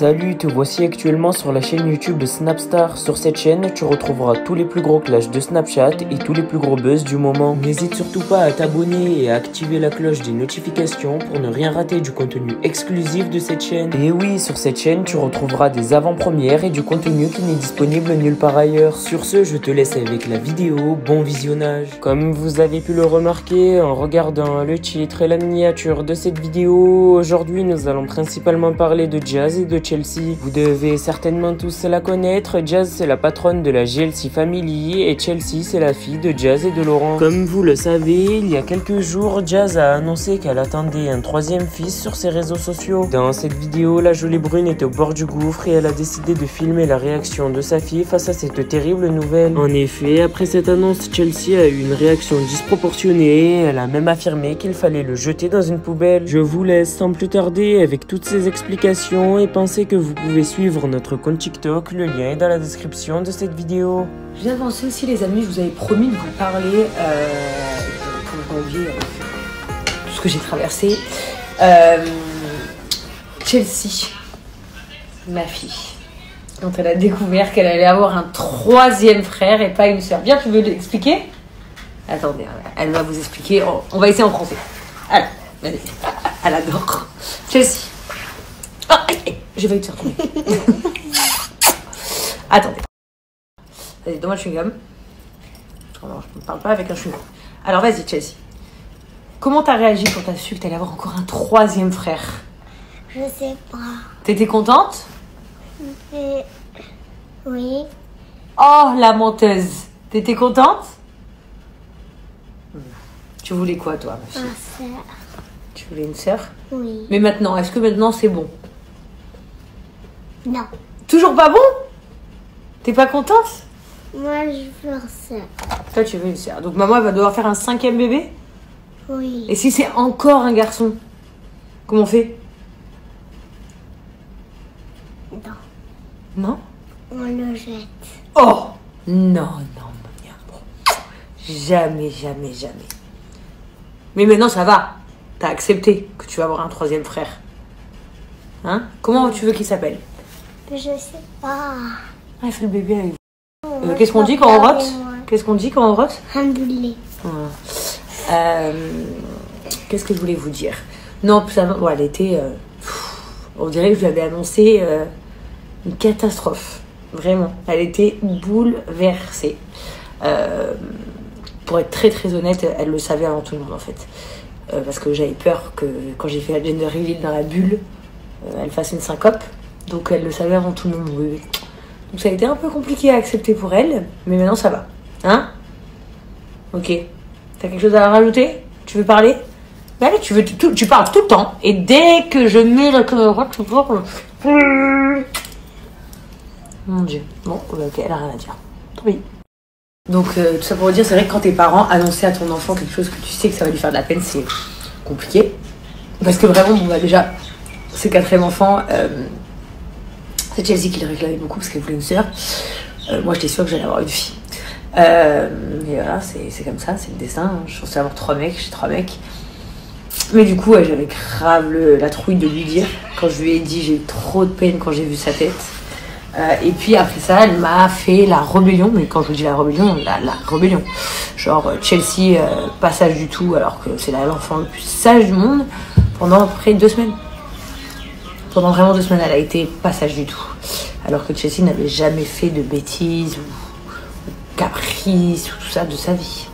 Salut, te voici actuellement sur la chaîne YouTube de Snapstar. Sur cette chaîne, tu retrouveras tous les plus gros clashs de Snapchat et tous les plus gros buzz du moment. N'hésite surtout pas à t'abonner et à activer la cloche des notifications pour ne rien rater du contenu exclusif de cette chaîne. Et oui, sur cette chaîne, tu retrouveras des avant-premières et du contenu qui n'est disponible nulle part ailleurs. Sur ce, je te laisse avec la vidéo, bon visionnage. Comme vous avez pu le remarquer en regardant le titre et la miniature de cette vidéo, aujourd'hui nous allons principalement parler de Jazz et de Chelsea. Vous devez certainement tous la connaître. Jazz, c'est la patronne de la GLC Family et Chelsea, c'est la fille de Jazz et de Laurent. Comme vous le savez, il y a quelques jours, Jazz a annoncé qu'elle attendait un troisième fils sur ses réseaux sociaux. Dans cette vidéo, la jolie brune était au bord du gouffre et elle a décidé de filmer la réaction de sa fille face à cette terrible nouvelle. En effet, après cette annonce, Chelsea a eu une réaction disproportionnée. Elle a même affirmé qu'il fallait le jeter dans une poubelle. Je vous laisse sans plus tarder avec toutes ces explications et pensez que vous pouvez suivre notre compte TikTok, le lien est dans la description de cette vidéo. Je viens de penser aussi les amis, je vous avais promis de vous parler, pour pas oublier tout ce que j'ai traversé. Chelsea, ma fille, quand elle a découvert qu'elle allait avoir un troisième frère et pas une sœur. Bien, tu veux l'expliquer? Attendez, elle va vous expliquer, on va essayer en français. Alors, vas-y, elle adore. Chelsea. Ah, j'ai failli te retourner. Attendez. Vas-y, donne-moi le chewing-gum. Oh non, je ne parle pas avec un chewing-gum. Alors, vas-y, Chelsea. Comment t'as réagi quand t'as su que t'allais avoir encore un troisième frère? Je sais pas. T'étais contente? Oui. Oh, la menteuse. T'étais contente? Tu voulais quoi, toi, ma fille? Ma sœur. Tu voulais une sœur? Oui. Mais maintenant, est-ce que maintenant c'est bon? Non. Toujours pas bon? T'es pas contente? Moi, je veux une sœur. Toi, tu veux une sœur. Donc, maman, elle va devoir faire un cinquième bébé? Oui. Et si c'est encore un garçon? Comment on fait? Non. Non? On le jette. Oh! Non, non, mon amour. Jamais, jamais, jamais. Mais maintenant, ça va. T'as accepté que tu vas avoir un troisième frère. Hein? Comment tu veux qu'il s'appelle? Je sais pas. Ah, il fait le bébé avec vous. Qu'est-ce qu'on dit quand on rote? Qu'est-ce qu'on dit quand on rote? Un boulet. Voilà. Qu'est-ce que je voulais vous dire? Non, ça, bon, elle était... on dirait que je lui avais annoncé une catastrophe. Vraiment. Elle était bouleversée. Pour être très très honnête, elle le savait avant tout le monde en fait. Parce que j'avais peur que quand j'ai fait la gender reveal dans la bulle, elle fasse une syncope. Donc elle le savait avant tout le monde. Oui. Donc ça a été un peu compliqué à accepter pour elle. Mais maintenant ça va. Hein? Ok. T'as quelque chose à rajouter? Tu veux parler? Allez, tu parles tout le temps. Et dès que je mets la caméra, tu parles. Mon Dieu. Bon, ok, elle a rien à dire. Tant pis. Donc tout ça pour vous dire, c'est vrai que quand tes parents annoncent à ton enfant quelque chose que tu sais que ça va lui faire de la peine, c'est compliqué. Parce que vraiment, bon bah déjà, ce quatrième enfant, c'est Chelsea qui le réclamait beaucoup parce qu'elle voulait une sœur. Moi j'étais sûre que j'allais avoir une fille. Mais voilà, c'est comme ça, c'est le destin. Hein. Je pensais avoir 3 mecs, j'ai 3 mecs. Mais du coup, j'avais grave la trouille de lui dire. Quand je lui ai dit, j'ai eu trop de peine quand j'ai vu sa tête. Et puis après ça, elle m'a fait la rébellion. Mais quand je vous dis la rébellion, la rébellion. Genre Chelsea, pas sage du tout, alors que c'est l'enfant le plus sage du monde, pendant à peu près 2 semaines. Pendant vraiment 2 semaines, elle a été pas sage du tout. Alors que Chelsea n'avait jamais fait de bêtises ou caprices ou tout ça de sa vie.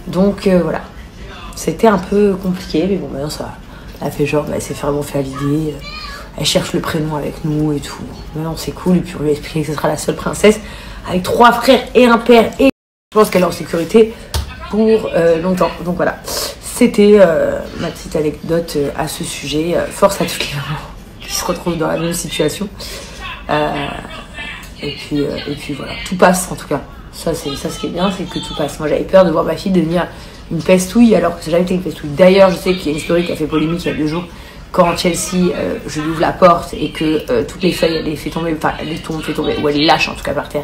Donc voilà. C'était un peu compliqué, mais bon, maintenant ça va. Elle a fait genre, bah, elle s'est vraiment fait à l'idée. Elle cherche le prénom avec nous et tout. Maintenant c'est cool, et puis on lui a expliqué que ce sera la seule princesse avec 3 frères et un père. Et je pense qu'elle est en sécurité pour longtemps. Donc voilà, c'était ma petite anecdote à ce sujet. Force à toutes les mamans qui se retrouvent dans la même situation. Et puis voilà, tout passe en tout cas. Ça ce qui est bien, c'est que tout passe. Moi j'avais peur de voir ma fille devenir une pestouille alors que ça n'a jamais été une pestouille. D'ailleurs, je sais qu'il y a une story qui a fait polémique il y a 2 jours. Quand Chelsea, je lui ouvre la porte et que toutes les feuilles, elle les fait tomber, enfin, elle les fait tomber, ou elle les lâche en tout cas par terre,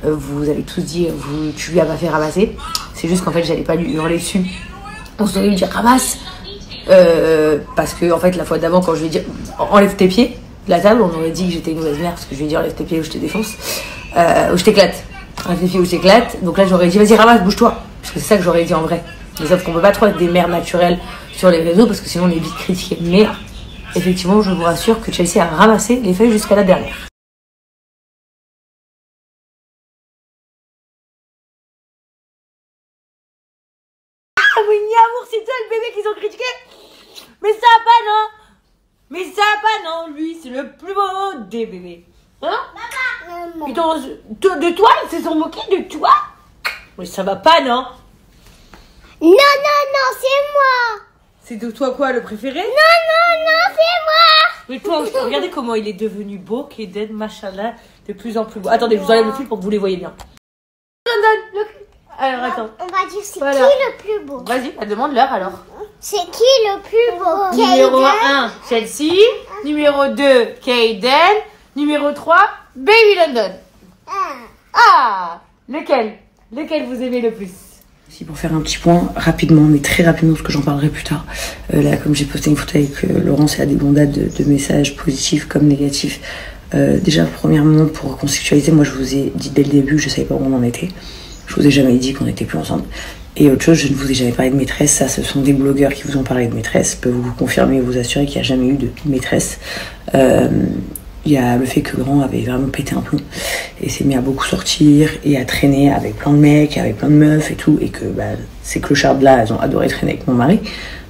vous allez tous dire, tu lui as pas fait ramasser. C'est juste qu'en fait, j'allais pas lui hurler dessus. On se devait lui dire ramasse. Parce que, en fait, la fois d'avant, quand je lui ai dit enlève tes pieds, la table, on aurait dit que j'étais une mauvaise mère, parce que je vais dire lève tes pieds ou je te défonce, ou je t'éclate. Lève tes pieds ou je t'éclate. Donc là, j'aurais dit vas-y, ramasse, bouge-toi. Parce que c'est ça que j'aurais dit en vrai. Mais sauf qu'on peut pas trop être des mères naturelles sur les réseaux, parce que sinon on est vite critiqué. Mais effectivement, je vous rassure que Chelsea a ramassé les feuilles jusqu'à la dernière. Ah, mais ni amour, c'est toi le bébé qu'ils ont critiqué. Mais ça va pas, non? Mais ça va pas, non? Lui, c'est le plus beau des bébés. Hein? De toi, ils se sont moqués de toi? Mais ça va pas, non? Non, c'est moi. C'est de toi quoi, le préféré? Non, c'est moi. Mais toi, regardez comment il est devenu beau, Kaden, machallah, de plus en plus beau. Attendez, je vous enlève le fil pour que vous les voyez bien. Alors, attends. On va dire c'est Voilà. qui le plus beau. Vas-y, demande-leur alors. C'est qui le plus beau? Numéro Kaden. 1, Chelsea. Numéro 2, Kaden. Numéro 3, Baby London. Ah, lequel vous aimez le plus? Si pour faire un petit point rapidement, mais très rapidement, parce que j'en parlerai plus tard. Là, comme j'ai posté une photo avec Laurence, il y a des bondades de messages positifs comme négatifs. Déjà, premièrement, pour contextualiser, moi je vous ai dit dès le début que je savais pas où on en était. Je vous ai jamais dit qu'on n'était plus ensemble. Et autre chose, je ne vous ai jamais parlé de maîtresse. Ça, ce sont des blogueurs qui vous ont parlé de maîtresse. Je peux vous confirmer et vous assurer qu'il n'y a jamais eu de maîtresse. Il y a le fait que Grand avait vraiment pété un plomb et s'est mis à beaucoup sortir et à traîner avec plein de mecs, avec plein de meufs et tout, et que ces clochards-là, elles ont adoré traîner avec mon mari,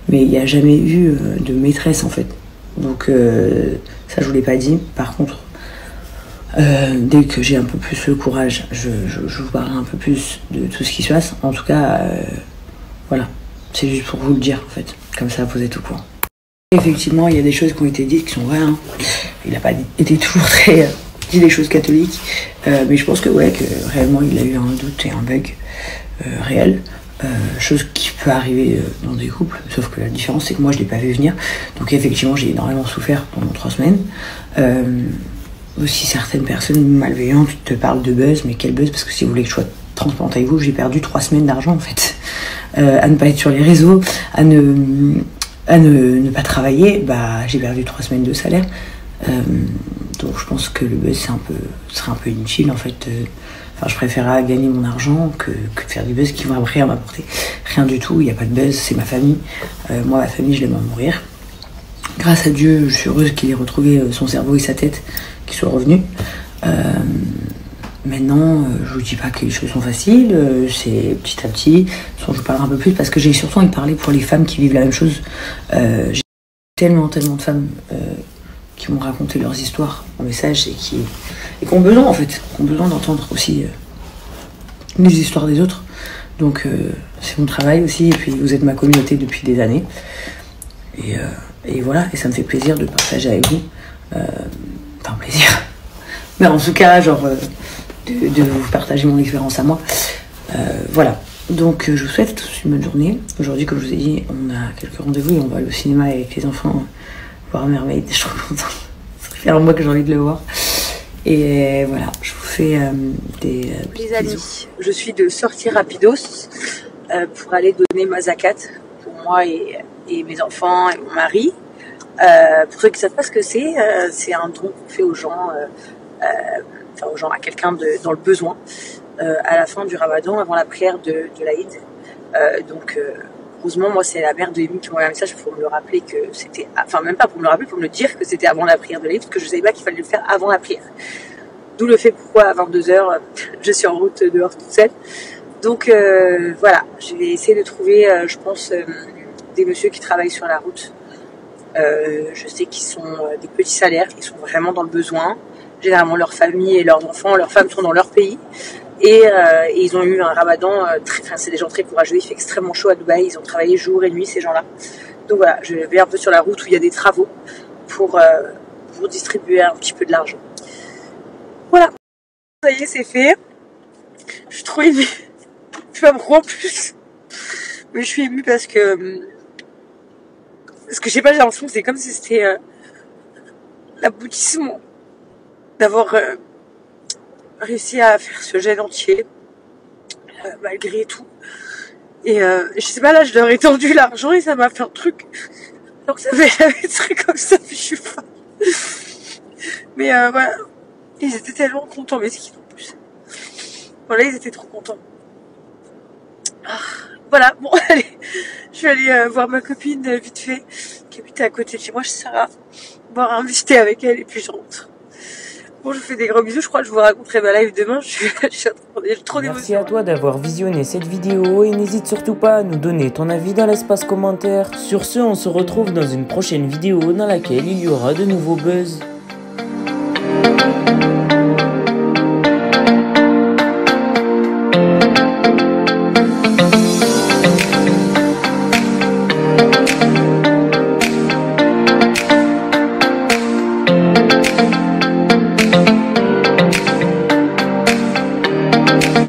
mais il n'y a jamais eu de maîtresse en fait. Donc ça, je vous l'ai pas dit. Par contre, dès que j'ai un peu plus le courage, je vous parlerai un peu plus de tout ce qui se passe. En tout cas, voilà, c'est juste pour vous le dire en fait, comme ça vous êtes au courant. Effectivement, il y a des choses qui ont été dites qui sont vraies. Hein. Il n'a pas été toujours très dit des choses catholiques, mais je pense que ouais, que réellement il a eu un doute et un bug réel, chose qui peut arriver dans des couples. Sauf que la différence, c'est que moi je l'ai pas vu venir. Donc effectivement, j'ai énormément souffert pendant 3 semaines. Aussi certaines personnes malveillantes te parlent de buzz, mais quel buzz? Parce que si vous voulez que je sois transparente avec vous, j'ai perdu 3 semaines d'argent en fait, à ne pas être sur les réseaux, à ne pas travailler, j'ai perdu 3 semaines de salaire. Donc je pense que le buzz serait un peu inutile en fait. Je préférerais gagner mon argent que de faire du buzz qui va rien m'apporter. Rien du tout, il n'y a pas de buzz, c'est ma famille. Moi, ma famille, je l'aime à mourir. Grâce à Dieu, je suis heureuse qu'il ait retrouvé son cerveau et sa tête, qu'il soit revenu. Maintenant, je vous dis pas que les choses sont faciles, c'est petit à petit. Je vous parlerai un peu plus parce que j'ai surtout envie de parler pour les femmes qui vivent la même chose. J'ai tellement de femmes qui m'ont raconté leurs histoires en message et qui ont besoin en fait, qui ont besoin d'entendre aussi les histoires des autres. Donc c'est mon travail aussi, et puis vous êtes ma communauté depuis des années. Et voilà, et ça me fait plaisir de partager avec vous. Enfin plaisir. Mais en tout cas, genre de vous partager mon expérience à moi. Voilà. Donc je vous souhaite tous une bonne journée. Aujourd'hui, comme je vous ai dit, on a quelques rendez-vous et on va aller au cinéma avec les enfants voir Mermaid. Je suis trop contente. Ça fait un mois que j'ai envie de le voir. Et voilà, je vous fais des Les amis, je suis de sortie rapidos pour aller donner ma zakat pour moi et mes enfants et mon mari. Pour ceux qui ne savent pas ce que c'est un don qu'on fait aux gens, à quelqu'un dans le besoin, à la fin du ramadan, avant la prière de l'Aïd. Heureusement, moi, c'est la mère de Amy qui m'a envoyé un message pour me le rappeler que c'était... Enfin, même pas pour me le rappeler, pour me le dire que c'était avant la prière de l'Aïd, parce que je ne savais pas qu'il fallait le faire avant la prière. D'où le fait pourquoi, à 22h, je suis en route dehors toute seule. Donc, voilà, je vais essayer de trouver, je pense, des messieurs qui travaillent sur la route. Je sais qu'ils sont des petits salaires, ils sont vraiment dans le besoin. Généralement, leur famille et leurs enfants, leurs femmes sont dans leur pays. Et ils ont eu un ramadan, c'est des gens très courageux, il fait extrêmement chaud à Dubaï, ils ont travaillé jour et nuit ces gens-là. Donc voilà, je vais un peu sur la route où il y a des travaux pour distribuer un petit peu de l'argent. Voilà, ça y est, c'est fait. Je suis trop émue, je sais pas pourquoi en plus, mais je suis émue parce que je sais pas, j'ai l'impression que c'est comme si c'était l'aboutissement d'avoir réussi à faire ce gène entier malgré tout. Et je sais pas, là je leur ai tendu l'argent et ça m'a fait un truc alors que ça fait jamais de trucs comme ça, puis je suis pas. Mais voilà, ils étaient tellement contents, mais c'est en plus. Voilà, ils étaient trop contents. Ah, voilà, bon, allez, je vais aller voir ma copine vite fait, qui habite à côté de chez moi, chez Sarah, boire un biscuit avec elle et puis je rentre. Bon, je vous fais des gros bisous, je crois que je vous raconterai ma live demain, je suis trop d'émotions. Merci à toi d'avoir visionné cette vidéo et n'hésite surtout pas à nous donner ton avis dans l'espace commentaire. Sur ce, on se retrouve dans une prochaine vidéo dans laquelle il y aura de nouveaux buzz.